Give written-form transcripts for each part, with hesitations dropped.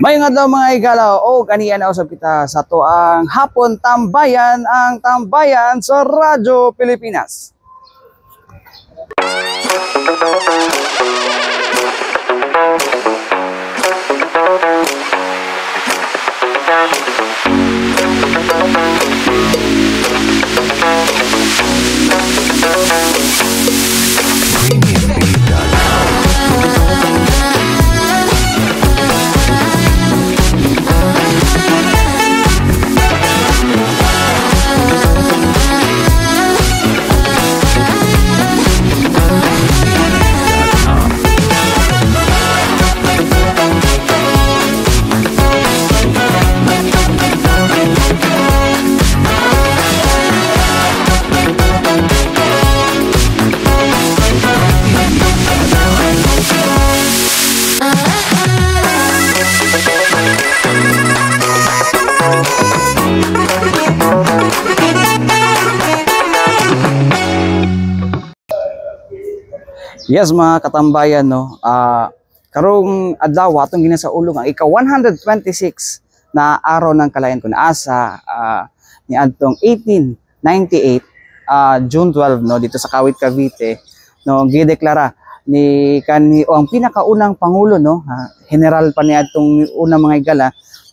May nga daw mga igalaw o kaniya na usap kita sa tuang hapon tambayan ang tambayan sa Radyo Pilipinas. Yes mga katambayan no, karong adlaw atong ginasaulong ang ika-126 na araw ng kalayan kun asa ni adtong 1898 June 12 no dito sa Kawit Cavite no gideklara ni ang pinakaunang pangulo no general pa ni adtong unang mga higala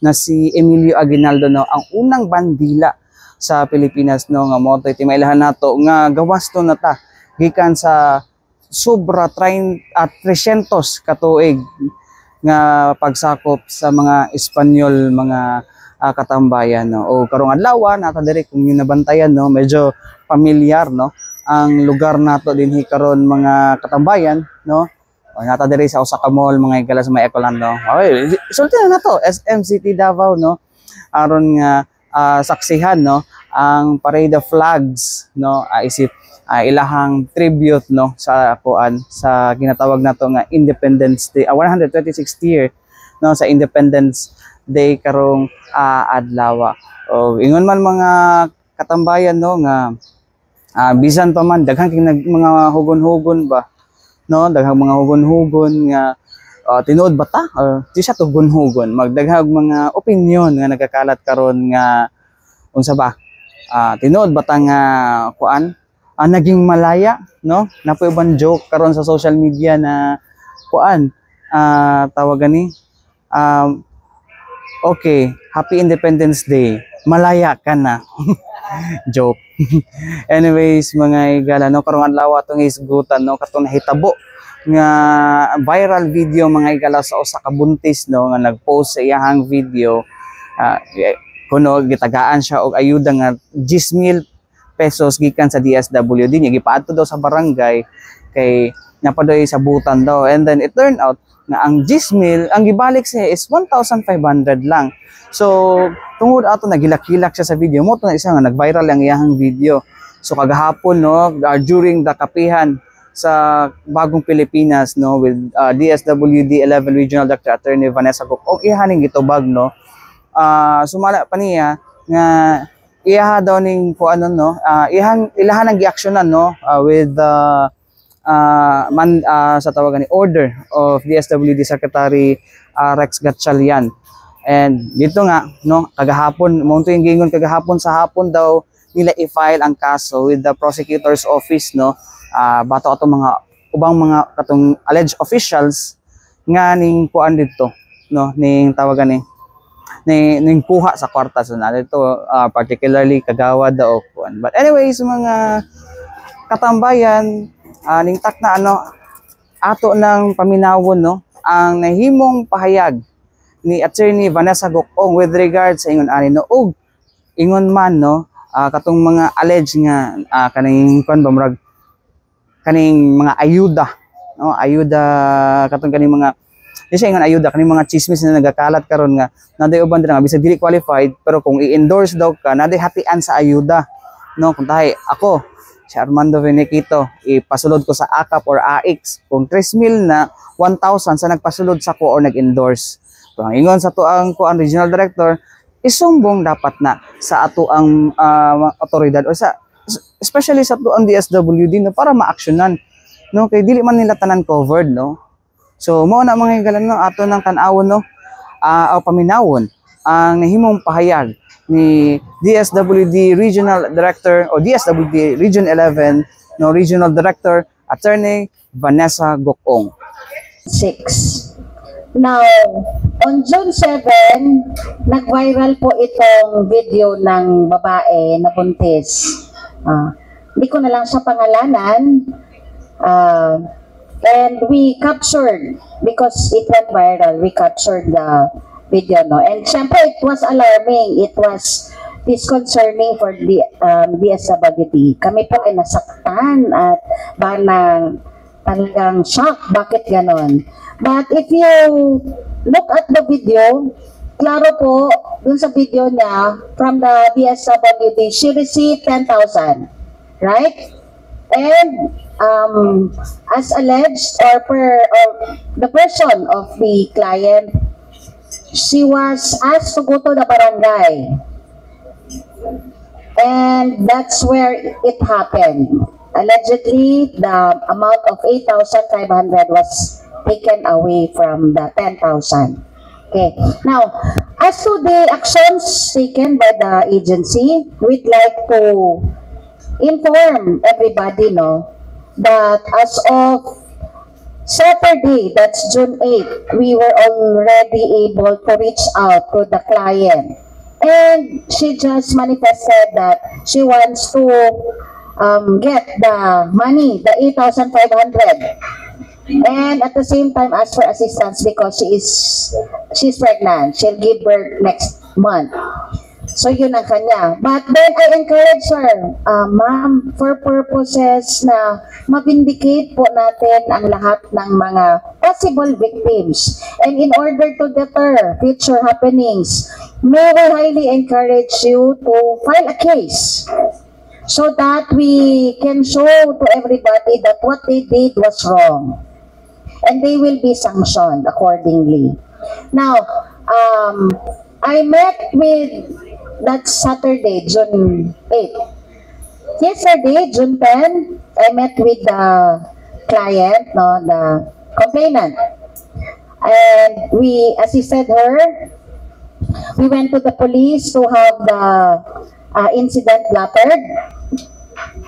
na si Emilio Aguinaldo no ang unang bandila sa Pilipinas no nga mo iti mailahan nato nga gawas to na ta gikan sa sobra 300 katuig nga pagsakop sa mga Espanyol mga katambayan no o karong adlaw nata diri kung yung nabantayan no medyo pamilyar no ang lugar nato dinhi karon mga katambayan no o nata diri sa usa ka mall mga higala sa may Ecoland no okay sulti na nato SM City Davao no aron nga saksihan no ang parade of flags no isip ilahang tribute no sa kuan sa ginatawag nato nga Independence Day 126th year no sa Independence Day karong adlaw. O ingon man mga katambayan no nga bisan pa man daghang mga hugon-hugon ba no daghang mga hugon-hugon nga tinuod ba ta or di siya tugon-hugon magdaghang mga opinion nga nagkakalat karon nga unsa ba tinuod ba ta nga kuan naging malaya no napuy-uban joke karon sa social media na kuan tawagan ni okay happy Independence Day malaya ka na joke anyways mga igala no karong adlaw atong isgutan no katong nahitabo nga viral video mga igala sa usa ka buntis no nga nagpost sa iyang video kuno gitagaan siya og ayuda nga 10,000 pesos gikan sa DSWD niya gipaadto daw sa barangay kay napadoy sa butan daw and then it turned out nga ang 10,000 ang gibalik siya is 1,500 lang so tungod ato nagilak-hilak siya sa video mo to na isa nga nag-viral ang iyang video so kagahapon no during the kapihan sa Bagong Pilipinas no with DSWD 11 Regional Dr. Attorney Vanessa Gok og ihaning gitubag no sumala pa niya nga iha daw ning kuan no ilahan ang giaksyonan no with sa tawagan ni order of DSWD Secretary Rex Gatchalian and dito nga no kagahapon mo yung gingon kagahapon sa hapon daw nila i-file ang kaso with the prosecutor's office no bato atong mga ubang mga katong alleged officials nga ning kuan dito no ning tawagan ning kuha sa kwarta so na dito particularly kagawad daw kuan but anyways mga katambayan ning tak na ato ng paminawon no ang nahimong pahayag ni Attorney Vanessa Gokong with regards sa ingon ani no og ingon man no katong mga alleged nga kaning kuan ba murag kaning mga ayuda no ayuda katong kaning mga di siya ingon ayuda kaning mga chismis na nagakalat karon nga naday uban dira nga bisag dili qualified pero kung i-endorse daw ka naday hatian sa ayuda no kung tahi ako si Armando Venequito ipasulod ko sa AKAP or AX kung 3,000 na 1,000 sa nagpasulod sa ko or nag-endorse pero ang ingon sa tuang ko ang regional director isumbong dapat na sa ato ang otoridad or sa especially sa tuang DSWD no para ma-actionan no kay dili man nila tanan covered no So mo na mga higala no ato ng tan-awon no o paminawon ang nahimong pahayag ni DSWD Regional Director o DSWD Region 11 no Regional Director Attorney Vanessa Gokong. 6. Now, on June 7, nag-viral po itong video ng babae na buntis. Hindi ko na lang siya pangalanan. And we captured, because it went viral, we captured the video, no? And syempre, it was alarming. It was disconcerting for the DSWD. Kami po ay nasaktan at banang talagang shock. Bakit ganon? But if you look at the video, klaro po, dun sa video niya, from the DSWD, she received 10,000. Right? And as alleged, or the person of the client, she was asked to go to the barangay. And that's where it happened. Allegedly, the amount of 8,500 was taken away from the 10,000. Okay. Now, as to the actions taken by the agency, we'd like to inform everybody, no, that as of Saturday, that's June 8, we were already able to reach out to the client. And she just manifested that she wants to get the money, the 8,500. And at the same time, ask for assistance because she's pregnant. She'll give birth next month. So yun ang kanya. But then I encourage her, ma'am, for purposes na mabindicate po natin ang lahat ng mga possible victims. And in order to deter future happenings, may we highly encourage you to file a case so that we can show to everybody that what they did was wrong. And they will be sanctioned accordingly. Now, I met with that Saturday, June 8. Yesterday, June 10, I met with the client, no, the complainant. And we assisted her. We went to the police to have the incident lettered.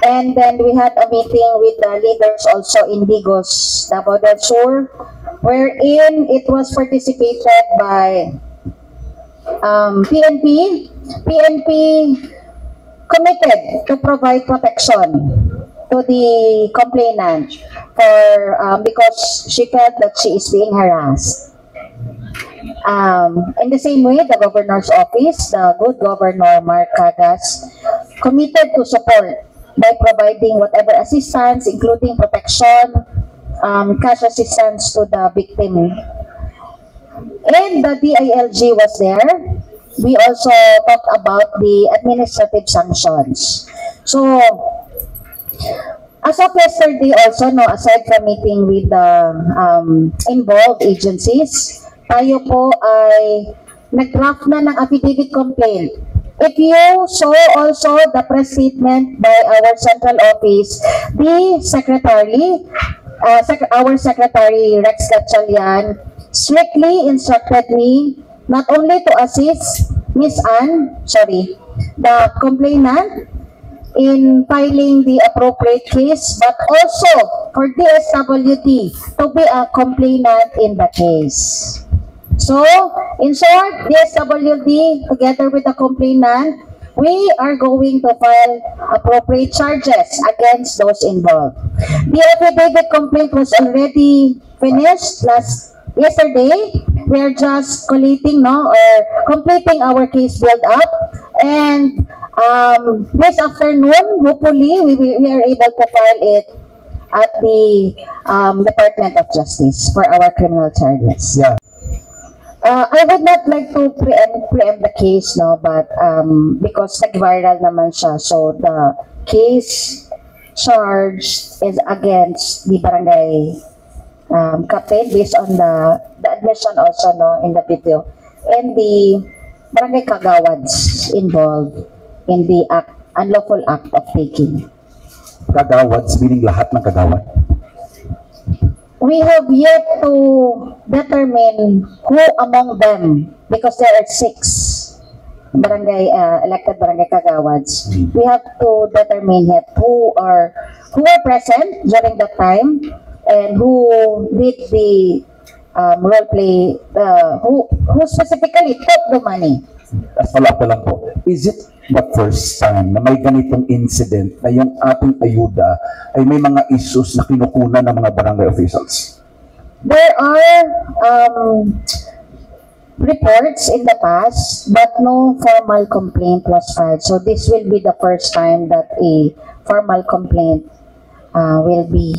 And then we had a meeting with the leaders also in Digos, Davao del Sur, wherein it was participated by PNP. PNP committed to provide protection to the complainant for because she felt that she is being harassed. In the same way, the governor's office, the good governor Mark Cagas, committed to support by providing whatever assistance, including protection, cash assistance to the victim. And the DILG was there. We also talked about the administrative sanctions. So, as of yesterday also, no, aside from meeting with the involved agencies, tayo po ay nag-draft na ng affidavit complaint. If you saw also the press statement by our central office, the secretary, our secretary Rex Gatchalian, strictly instructed me not only to assist Miss Ann, the complainant in filing the appropriate case, but also for DSWD to be a complainant in the case. So, in short, DSWD, together with the complainant, we are going to file appropriate charges against those involved. The affidavit complaint was already finished yesterday. We are just collating, or completing our case build-up. And this afternoon, hopefully, we are able to file it at the Department of Justice for our criminal charges. Yeah. I would not like to preempt the case, but because nag-viral naman siya, so the case charge is against the barangay captain based on the admission also, in the video, and the barangay kagawads involved in the unlawful act of taking. Kagawads, meaning lahat ng kagawad? we have yet to determine who among them, because there are 6 barangay elected barangay kagawads. We have to determine yet who were present during that time and who did the role play, who specifically took the money. Wala pa lang po. Is it the first time na may ganitong incident na yung ating ayuda ay may mga issues na kinukunan ng mga barangay officials? There are reports in the past, but no formal complaint was filed. So this will be the first time that a formal complaint will be,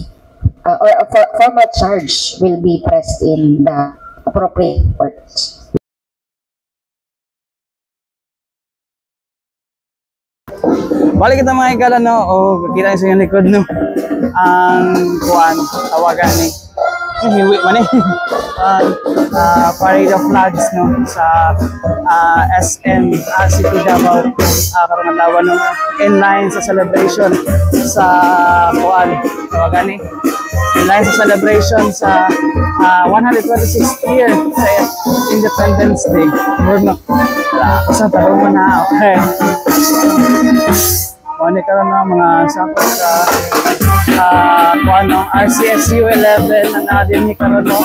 or a formal charge will be pressed in the appropriate courts. Balik kita mga ikala, no? O, kita sa yung likod, no? Ang kuwan, tawagan ni. Hiwi man eh. Parade of flags, no? Sa SM City Davao. Karangatawan, no? In line sa celebration sa kuwan, tawagan ni. In line sa celebration sa 126th year sa Independence Day. Murag na. Sa tarungan na. Okay. Mani karon na mga sakop sa RCSU 11 na natin ni karon no.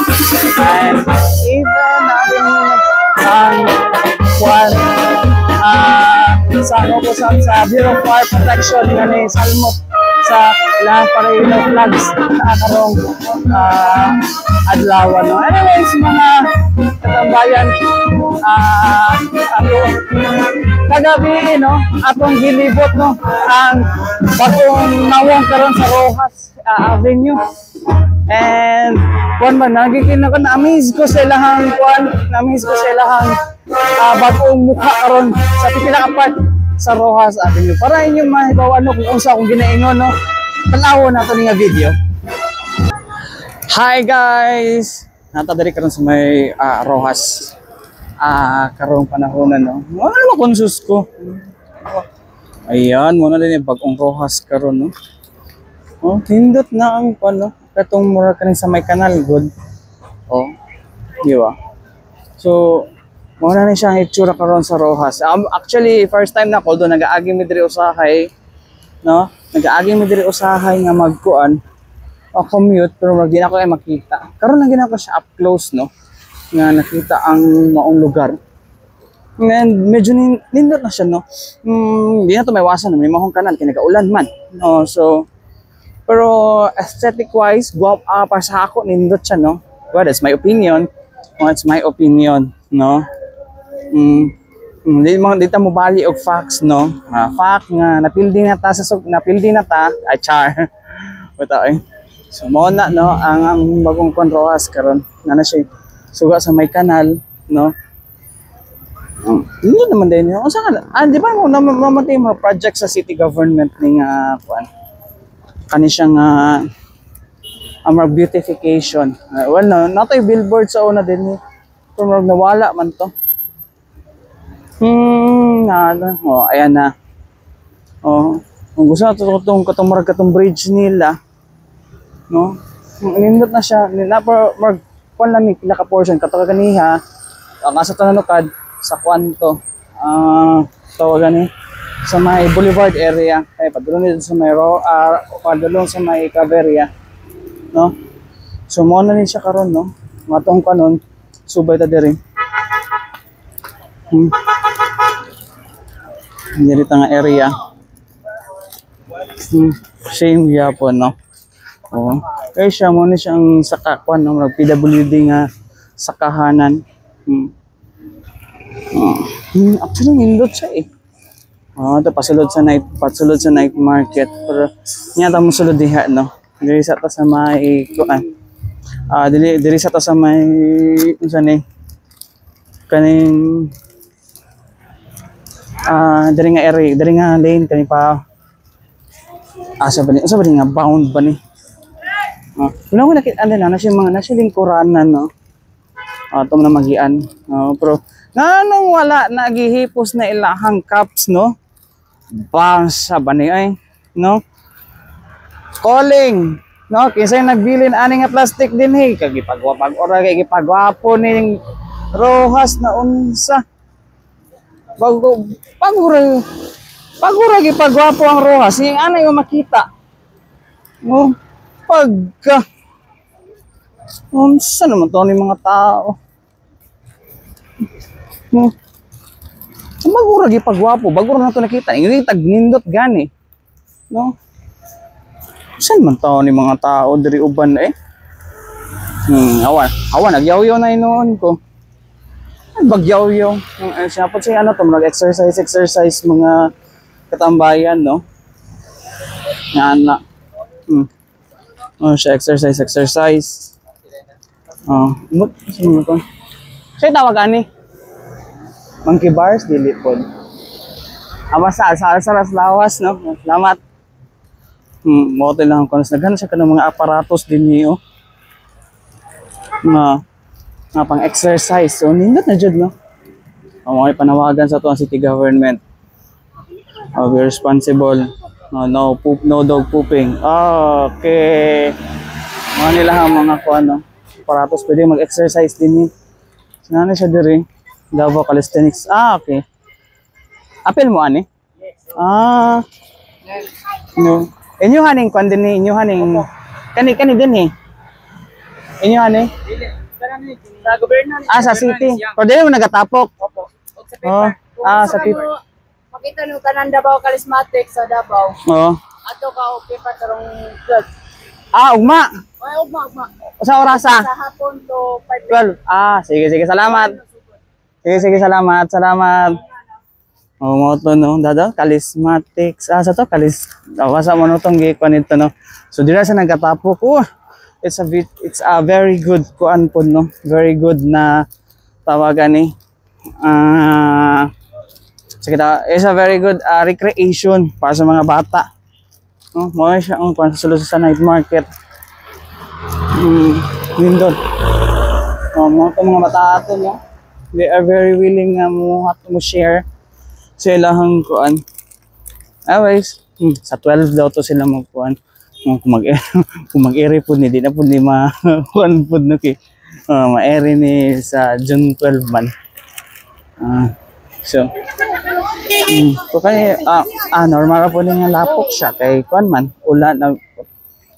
And even natin ang sa sa Bureau of Fire Protection nga ni Salmot sa lahat parade of flags na karong adlaw, no. Anyways, mga katambayan, kagabi, no, atong gilibot, no, ang bagong nawong karon sa Rojas Avenue. And kuan ba, na-amaze ko sa ilahang na-amaze ko sa ilahang bagong mukha karon sa pipila ka part sa Rojas Avenue. Para inyong mahibaw ano kung unsa akong ginaingon, no. Tanaw na to nga video. Hi guys! Natadari karon sa may Rojas. Karong panahon, no. Ano ba konsus ko? Ayan, muna din yung bagong Rojas karon, no. Oh, tindot na ang no. Katong mura kanin sa may kanal, good. Oh, di ba? So, muna na siya ang itsura karon sa Rojas. Actually, first time na ko doon, nag-aagi mi diri usahay, no? Nag-aagi mi diri usahay nga magkuan o commute, pero wag din ako ay makita. Karon lang ginako siya up close, no? Nga nakita ang maong lugar. And medyo nindot na siya, no? Hindi na to may wasan, may mahong kanal, kinagaulan man. No? So, pero aesthetic wise, para sa ako, nindot siya, no? Well, that's my opinion. Oh, it's my opinion, no? Di ta mo bali og facts, no? Fact nga napildi na ta ay char. Bitaw eh. So mo na, no, ang bagong Rojas karon na siya suga sa may kanal, no? Hindi naman din yun. Unsa ka di ba mo mamatay mga project sa city government ning kuan kani siyang beautification. Well, no, natay billboard sa una din, pero nawala man to. Ayan na. Kung gusto na katong bridge nila, no? Nindot na siya, kung lang ni pila ka portion, katong ganiha, ang asa tananukad, sa kwanto, tawagan sa may Boulevard area, ay padulong dito sa may padulong sa may Caveria, no? So mo na din siya karon, no? Matong kanon, subay ta diri. Dito nga area. Shame yapon, no? Oh. Kaya siya mo na siyang sakakwan, no? PWD nga sakahanan. Actually, nindot siya eh. Ito pasulod sa night market. Pero nyata mo sulod diha, no? Diri sa ta sa may kuan. Diri sa ta sa may unsan eh? Kaning diri nga area, diri nga lane kani pa. Asa ba ni nga bound ba ni? Kuno ko nakita na siya mga nasa lingkuranan, no. Atom na magian. Pero nganong wala nagihipos na ilahang cups, no? Bangsa ba ni ay, no? Calling No, kinsa yung nagbilin ani nga plastic din hey, kagipagwapag ora kay gipagwapo ning Rojas na unsa. Pagura gipagwapo ang Rojas, yung anay yung makita. No, pagka unsa naman to ni mga tao. No. Magura gipagwapo, bagura na to nakita. Yung tagnindot gani. No. Saan man tao ni mga tao diri uban eh? Awan nagyaw-yaw na inoon ko. Bagyaw-yaw. Siya po siya ano to, mag-exercise mga katambayan, no? Nga. Oh, siya exercise. Oh, sino mo to? Siya tawag ani? Monkey bars dili pod. Sa lawas, no? Salamat. Motel lang ko naghan siya kanang mga aparatos din niyo. Nga pang-exercise. So nindot na jud, no. May panawagan sa tuang city government. Be responsible. No dog pooping. Okay. Nila ang mga kuano, aparatos pwede mag-exercise din ni. Sinana siya diri. Davao Calisthenics. Okay. Apel mo ani? Yes. No. Inyo haning kwan din ni, inyo haning kani din eh. Inyo haning sa gobyerno. Sa city. Pero dili mo nagatapok. Opo. Sa paper. Sa paper. Makita nyo tanan Davao Charismatic sa Davao. Ato ka okay pa tarong 12. Ugma. Ay, ugma. Sa orasa? Sa hapon to 5. 12. Sige, salamat. Sige, salamat. Mo to no, dada Charismatics. Sa to wasa mo no tong gikuan nito no. So dira sa nagkatapok ko. It's a very good kuan pod no. Very good na tawagan ni. It's a very good recreation para sa mga bata. No, mo siya ang kuan sa sa night market. Nindot. Mo to mga bata ato no. They are very willing mo share sa ilahang kuan. Anyways, sa 12 daw to sila magkuan. Kung mag-ere po ni, di na po ni kuan po no kay ma-ere ni sa June 12 man. So kay normal po ni nga lapok siya kay kuan man ulan na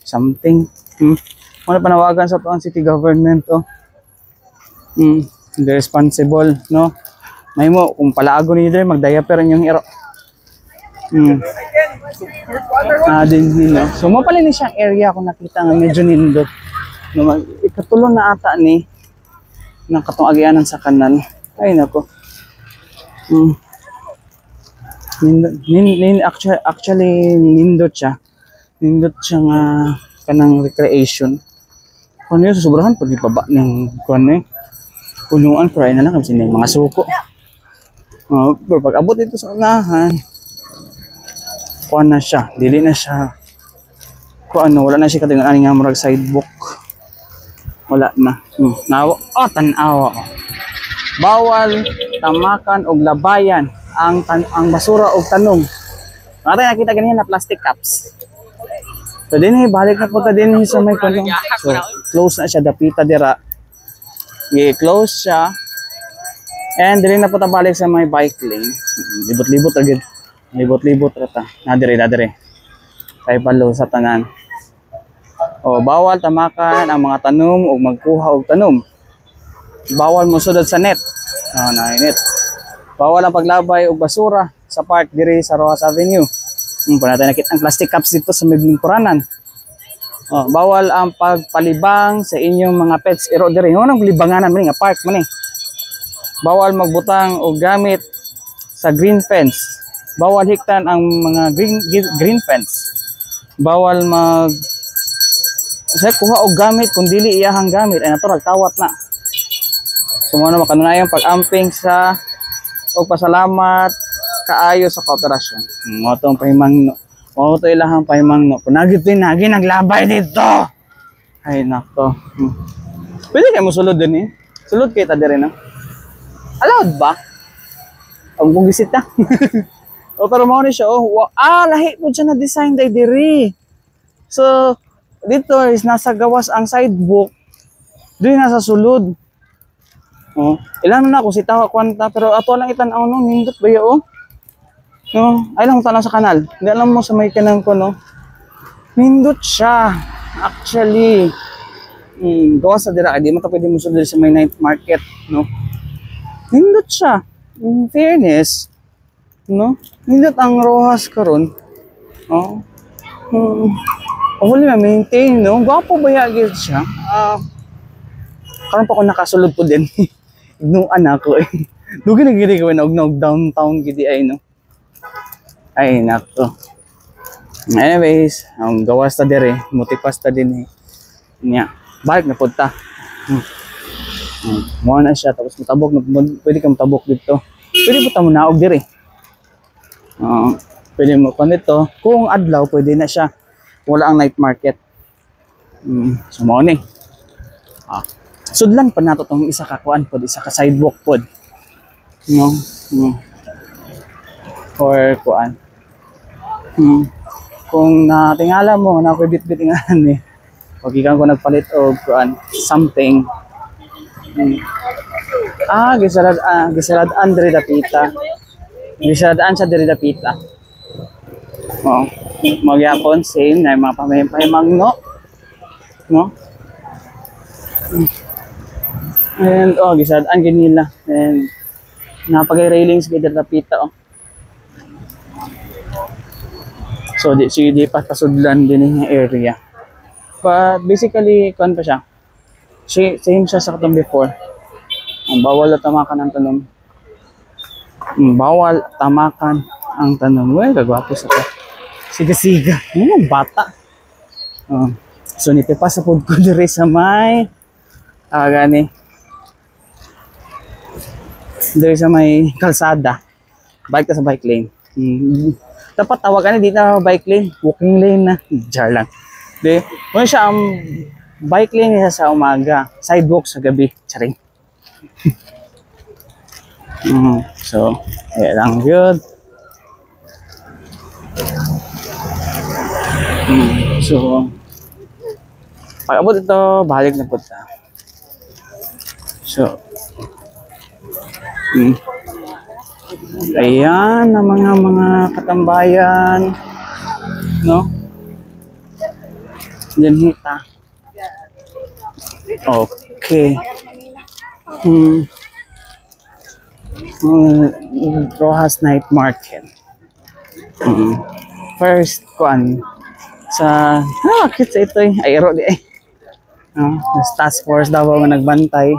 something. Ano panawagan sa tuang city government to. Be responsible, no? May mo, kung palaago ninyo din, mag-diaper yung iro. Din no? So, mapalin ni siyang area kung nakita nga medyo nindot. No, ikatulong na ata ni ng katong agianan sa kanan. Ay, nako. Actually, nindot siya. Nindot siya nga kanang recreation. Kung yun, susobrahan, pwede pa ba ng kuwan eh. Punuan, pero na lang kasi mga suko. Pero pag abot ito sa unahan, kuan na siya, dili na siya wala na siya katingan ani nga murag sidewalk. Wala na. Tan-awa. Bawal tamakan og labayan ang basura og tanom. Nakita ganyan na plastic cups. So dinhi balik na punta dinhi sa may kuno. So close na siya dapita dira. I-close siya. And dili na punta balik sa may bike lane. Libot-libot agad. Libot-libot rata. Nadire. Kay palo sa tanan. Bawal tamakan ang mga tanom o magkuha og tanom. Bawal mo sudod sa net. Net. Bawal ang paglabay og basura sa park diri sa Rojas Avenue. Panatay nakita ang plastic cups dito sa may lingkuranan. Bawal ang pagpalibang sa inyong mga pets. Iro diri nang libanganan man nga park man eh. Bawal magbutang o gamit sa green fence. Bawal hiktan ang mga green fence. Bawal kuha og gamit kung dili iyahang gamit ay natural kawat na. So mo na makanunayang pag-amping sa og pasalamat kaayo sa kooperasyon. Mo tong pahimangno. Mo to ilahang pahimangno. Kunagit din naglabay dito. Ay nako. Pwede kay mo sulod din eh. Sulod kay ta dire na. Allowed ba? Ang bugisita. Pero mo ni siya lahi po siya na design day diri. So dito is nasa gawas ang sidewalk. Doon nasa sulod. Oh, ilan na ako si tawa kwanta pero ato lang itan-aw no nindot ba yo? No, ay lang tanaw sa kanal. Hindi alam mo sa may kanang ko no. Nindot siya. Actually, gawas sa dira di mo ta pwede mo sulod sa may night market, no. Nindot siya. In fairness, no. Nindot ang Rojas karon. Oh. Hopefully ma-maintain, no? Gwapo ba yagid siya? Karon pa ako nakasulod po din. Nung anak ko eh. Dugi na gini ko na downtown gidi ay, no? Ay, nako. Anyways, ang gawas ta dire, motipas ta din eh. Nya, balik na punta. Mo na siya tapos mutabok na pwede ka mutabok dito. Pwede po ta mo naog dire. Pwede mo pa nito. Kung adlaw pwede na siya. Wala ang night market. So mo ni. Sudlan pa nato tong isa ka kuan pod, isa ka sidewalk pod. No. Or kuan. Kung natingala mo na ko bit-bitingan eh. Pag ikan ko nagpalit og kuan something. Gisalad Andre Dapita. Gisaladaan sa Andre Dapita. Oh, magyapon same na mga pamahimang no. And gisadaan ginila and napagay railings gid Dapita oh. So di pa pasudlan din yung area. But basically kuan pa siya. Same siya sa katong before. Ang bawal tamakan ang tanom. Bawal tamakan ang tanom. Uy, kagwapo sa to. Siga-siga. Bata. So, nitipa sa food ko dire sa may gani. Dire sa may kalsada. Bike ka sa bike lane. Dapat tawagan dito na bike lane. Walking lane na. Jar lang. Di, kung siya ang bike lane niya sa umaga. Sidewalk sa gabi. Charing. So, ayan lang yun. So, pag abot ito, balik na po ta. So, ayan ang mga katambayan, no? Diyan hita. Okay. Rojas Night Market. First kuan sa cute sa ito eh. Aero di eh. Task force daw nga nagbantay.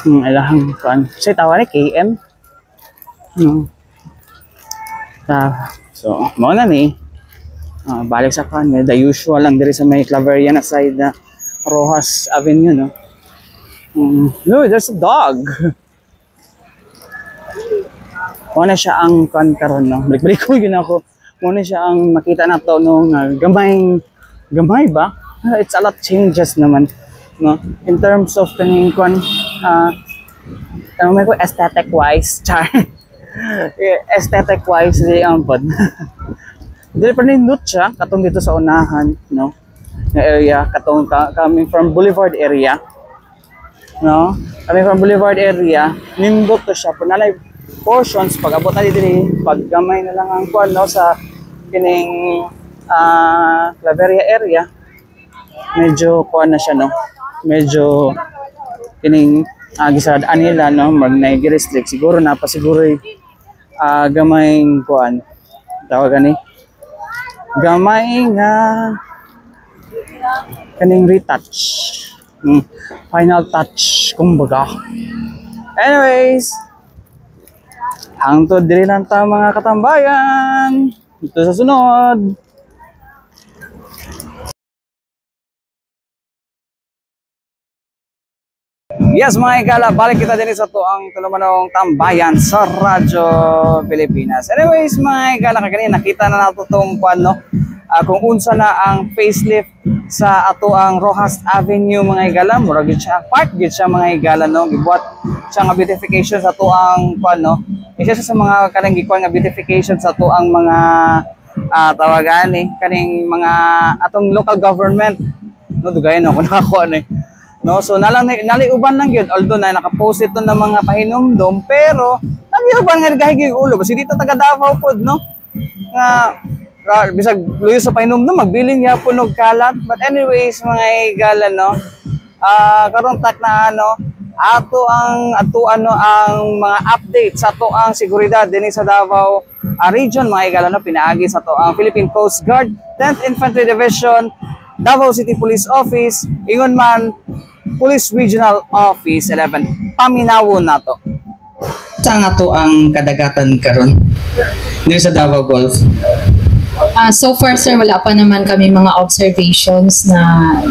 Alahang kuan. Sa tawa ni KM. So, mo na ni. Balik sa kuan, the usual lang diri sa may Claveria na side na Rojas Avenue, no. No, there's a dog. Muna siya ang kuan karon, no. Balik-balik ko yun ako. Muna siya ang makita na to nung gamay ba? It's a lot changes naman, no. In terms of kaning kuan may ko aesthetic wise, char. Aesthetic wise di ang pod. Dili pa nindot siya katong dito sa unahan, no. Na area katong coming from Boulevard area. No? Coming from Boulevard area, nindot to siya. Punalay portions pag abot na dito pag gamay na lang ang kuan no sa kining Claveria area. Medyo kuan na siya no. Medyo kining gisaradaan nila no, mag-restrict siguro na pa siguro gamay kuan tawagan ni gamay nga kaning retouch. Final touch kumbaga. Anyways, hangtod diri lang ta mga katambayan. Ito sa sunod. Yes mga igala, balik kita din sa tuang tulumanong tambayan sa Radyo Pilipinas. Anyways mga igala, kanina nakita na nato itong kwan, no? Kung unsa na ang facelift sa ato ang Rojas Avenue mga igala. Murag gid siya park gid siya mga igala, no? Gibuhat siya nga beautification sa ato ang kwan, no? Isa sa mga kanang gikuan nga beautification sa ato ang mga tawagan kaning mga atong local government no dugayon ako nakakuha ni no so naliuban lang yun although na nakapost ito ng mga pahinumdom pero naliuban nga gahigig ulo kasi dito taga Davao pod no nga bisag luyo sa pahinumdom magbiling yapon og kalat but anyways mga igalan no karon tak na ang mga update sa ato ang seguridad dinhi sa Davao region mga igala pinaagi sa ato ang Philippine Coast Guard 10th Infantry Division Davao City Police Office ingon man Police Regional Office 11 paminawo nato sa ato ang kadagatan karon dinhi sa Davao Gulf. So far sir wala pa naman kami mga observations na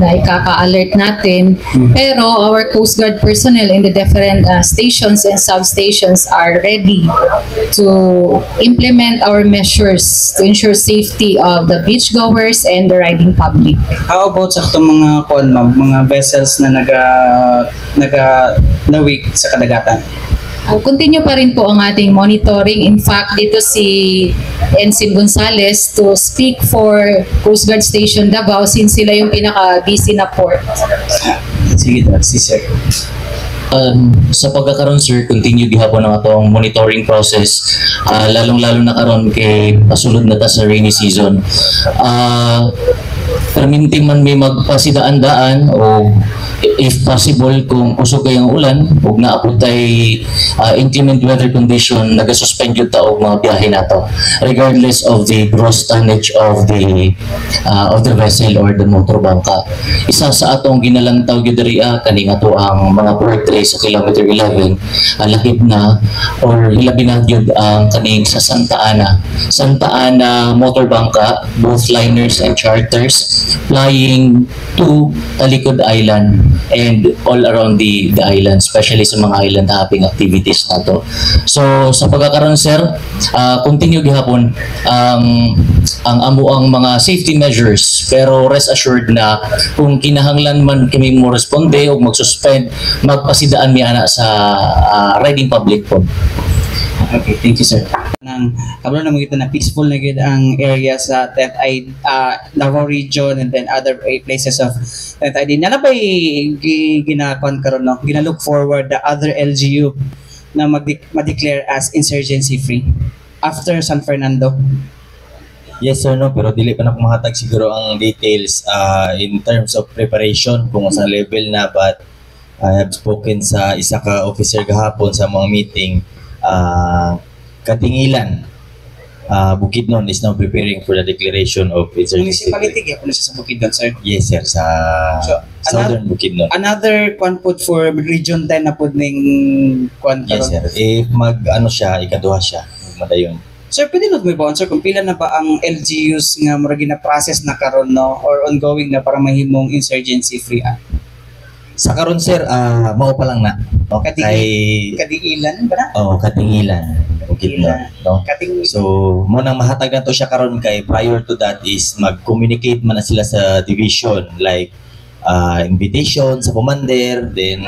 ikaka-alert natin. Pero our Coast Guard personnel in the different stations and substations are ready to implement our measures to ensure safety of the beachgoers and the riding public. How about sa itong mga vessels na nawik sa kadagatan? Continue pa rin po ang ating monitoring. In fact, dito si Ensign Gonzales to speak for Coast Guard Station Davao since sila yung pinaka-busy na port. Sige, si sir. Sa pagkakaroon sir, continue gihapon ang atong monitoring process lalong-lalo na karon kay pasulod na ta sa rainy season. Perminting man may magpasidaan-daan o if possible kung kusog kayang ulan ug naabot tay inclement weather condition naga-suspend yun ta og mga biyahe nato regardless of the gross tonnage of the vessel or the motor bangka. Isa sa atong ginalantaw gyud diri kaning ato ang mga port tray sa kilometer 11 lakip na or hilabi na gyud ang kaning sa Santa Ana motor bangka both liners and charters flying to Talikod Island and all around the island, especially sa mga island hopping activities nato. So sa pagkakaroon sir, continue gihapon ang amo ang mga safety measures pero rest assured na kung kinahanglan man kami mo responde o magsuspend magpasidaan mi ana sa riding public po. Okay, thank you sir. Kabalo na mga na peaceful na gid ang area sa 10th ID Davao region and then other places of 10th ID. Nana ba ginakon karon no? Gina-look forward the other LGU na ma-declare as insurgency free after San Fernando? Yes or no, pero dili pa na kumahatag siguro ang details in terms of preparation kung sa level na but I have spoken sa isa ka officer gahapon sa mga meeting Katingilan, Bukidnon is now preparing for the declaration of insurgency. Municipality gyapon siya sa Bukidnon, sir. Yes, sir, sa Southern Bukidnon. Another put for Region 10 na pud ning Yes, sir. If siya, ikaduha siya, madayon. Sir, pwede mo ba sir kung pila na ba ang LGUs nga mura gina-process na karon no or ongoing na para mahimong insurgency free? Sa karon sir, mao pa lang na. Okay. Kadiilan ba na? Katingilan. Bukidnon, no? So, mo nang mahatag na to siya karon kay prior to that is mag-communicate man na sila sa division like invitation sa commander then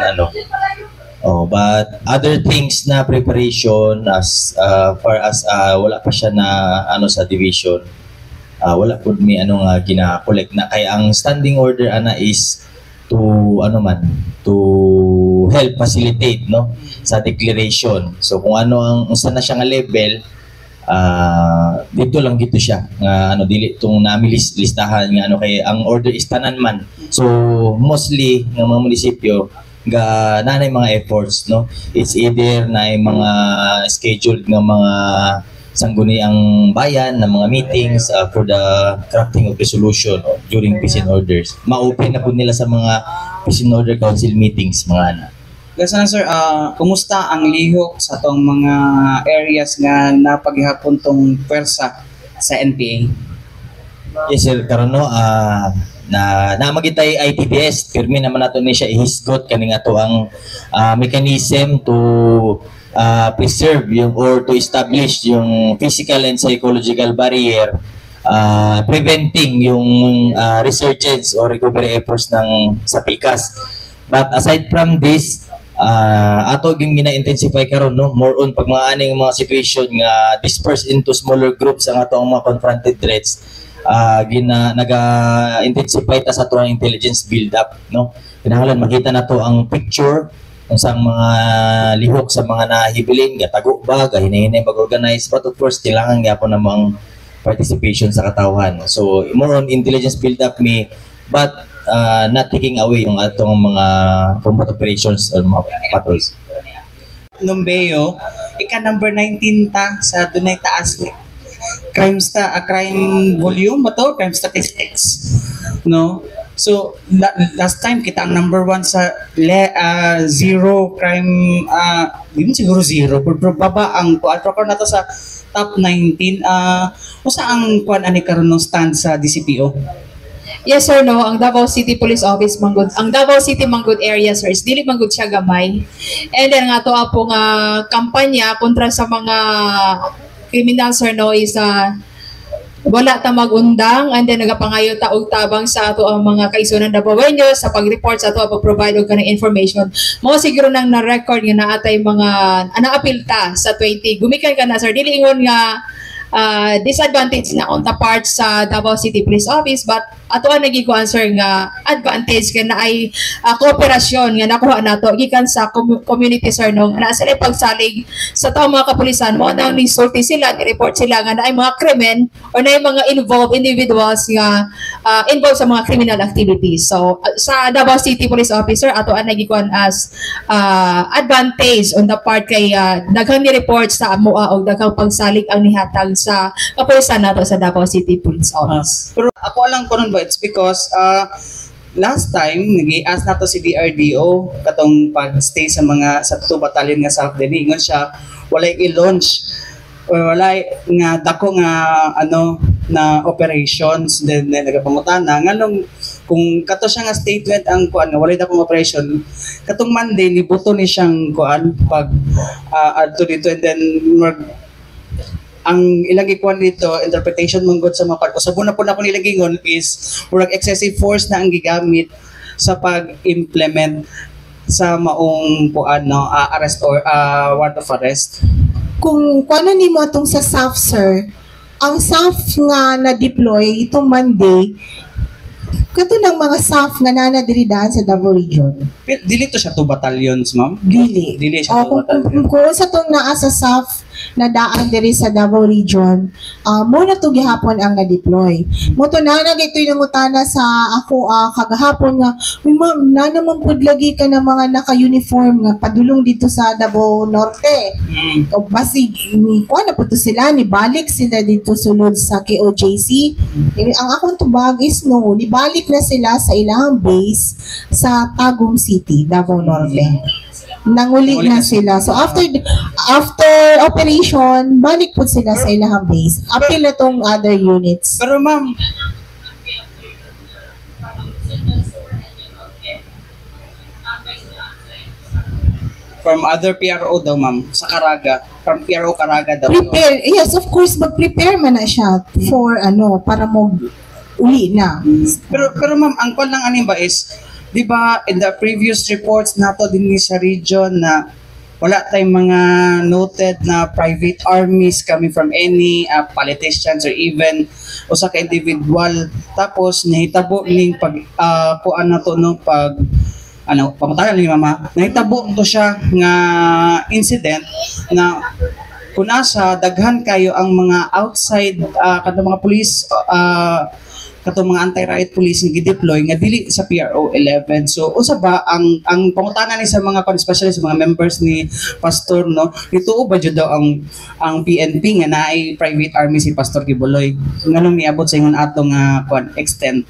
but other things na preparation as far as wala pa siya na sa division. Wala pud mi gina-collect na kay ang standing order is to to help facilitate sa declaration. So kung ang unsa na siya nga level dito lang gito siya nga dili tong listahan nga kay ang order is tanan man. So mostly ng mga munisipyo nanay mga efforts it's either na mga scheduled nga mga sangguniang bayan na mga meetings for the crafting of resolution during peace and orders. Ma-open na po nila sa mga peace and order council meetings mga Gasa sir, kumusta ang lihok sa tong mga areas nga napaghihapon tong pwersa sa NPA? Yes sir, karon na magitay ITBS, pirmi naman nato ni siya ihisgot kaning ato ang mechanism to preserve or to establish yung physical and psychological barrier preventing yung resurgence or recovery efforts sa PICAS. But aside from this, ato gyud gina-intensify karon, no, more on pag mga aning mga situation nga dispersed into smaller groups ang ato ang mga confronted threats, naga-intensify ta sa ato ang intelligence build up, no. Kinahanglan makita nato ang picture unsang mga lihok sa mga nahibilin, gatago ba, gahinay-hinay mag-organize, but of course kailangan gyapon namang participation sa katawhan. So more on intelligence build up me, but not taking away yung atong mga combat operations or mga patrols. Numbeo, ika number 19 ta sa dunay taas crime volume ba to? Crime statistics, no? So last time kita ang number 1 sa zero crime, di mo siguro zero, pero baba ang kuan na to sa top 19. Usa ang kuan ani karon no stand sa DCPO? Yes sir, no, ang Davao City Police Office manggod, ang Davao City manggod area sir, is dili manggod siya gamay. And then nga to po nga kampanya kontra sa mga criminal sir, no, is wala ta magundang, and then nagapangayo ta og tabang sa ato ang mga kaisunan Davaoeños sa pag-report sa ato, pag-provide og kanang information. Mo siguro nang na-record nga naatay mga naapil ta sa 20. Gumikan ka na sir, dili ingon nga disadvantage na on the part sa Davao City Police Office, but ato ang nagikuan sir nga advantage nga na ay kooperasyon nga nakuha nato gikan sa community sir, no, na sila pagsalig sa taong mga kapulisan mo nang nisulti sila, ni-report sila nga na ay mga krimen or na ay mga involved individuals nga involved sa mga criminal activities. So sa Davao City Police Officer ato ang nagikuan as advantage on the part kay daghang ni-report sa amoa o daghang pagsalig ang nihatag sa kapulisan nato sa Davao City Police Office. Pero ako alam ko nun ba, it's because last time nag-i-ask nato si DRDO katong pag-stay sa 2 batalyon nga South Delhi, ingon siya walay i-launch or walay nga dako nga na operations, then nagapangutana nganong kung kato siya nga statement ang kuan nga walay dakong operation, katong Monday libuto ni siyang kuan pag adto dito, and then ang ilang ikuan dito, interpretation mong god sa mga part. So, buna po na akong nilagingon is murag excessive force na ang gigamit sa pag-implement sa maong arrest or warrant of arrest. Kung ano ni mo itong sa SAF, sir, ang SAF nga na-deploy itong Monday, kato ng mga SAF nga nanadiridahan sa Davao Region. Dili to siya 2 battalions, ma'am? Dili. Dili siya 2 battalions. Kung sa itong naa sa SAF, na daan diri sa Davao Region, muna to gihapon ang na-deploy. Moto na ito'y nangutana sa ako kagahapon nga, ma'am, na naman pud lagi ka ng mga naka-uniform nga padulong dito sa Davao Norte. O basig, kuha na po to sila, nibalik sila dito sulod sa KOJC. Ang akong tubag is no, nibalik na sila sa ilang base sa Tagum City, Davao Norte. Nanguli na sila. So after operation, balik po sila sa ilang base. Apil na tong other units. Pero ma'am, from other PRO daw, ma'am, sa Caraga, from PRO Caraga daw. Prepare. Yes, of course, mag-prepare man na siya for para mo uli na. Pero ma'am, ang kwan lang anin ba is, di ba, in the previous reports nato din sa region na wala tayong mga noted na private armies coming from any politicians or even usa ka individual. Tapos nahitabo ning pag kuan nato no pag pamatayan ni mama. Nahitabo to siya nga incident na kung asa daghan kayo ang mga outside kadto mga police katong mga anti-riot police nga gi-deploy nga dili sa PRO 11. So usa ba ang pangutana ni sa mga especially sa mga members ni Pastor, no, ituo ba jud daw ang PNP nga naay private army si Pastor Kibuloy nganong niabot sa ingon atong extent?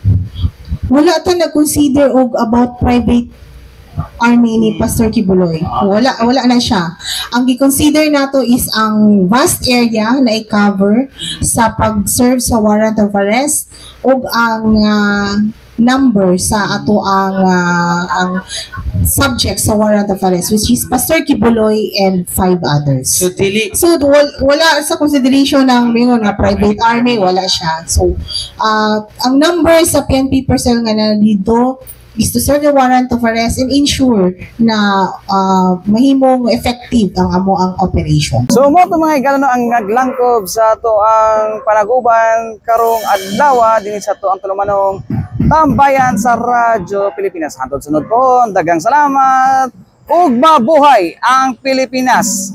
Wala ta nag-consider og about private army ni Pastor Kibuloy. Wala na siya. Ang gi-consider nato is ang vast area na i-cover sa pag-serve sa warrant of arrest ug ang number sa ato ang subject sa warrant of arrest, which is Pastor Kibuloy and 5 others. So wala sa consideration ng nga private army, wala siya. So ang number sa PNP personnel nga na dito is to serve the warrant of arrest and ensure na mahimong effective ang amo ang operation. So mo to mga igalo ang naglangkob sa to ang panaguban karong adlaw dinhi sa to ang tulumanong tambayan sa Radyo Pilipinas. Hantod sunod po, daghang salamat ug mabuhay ang Pilipinas.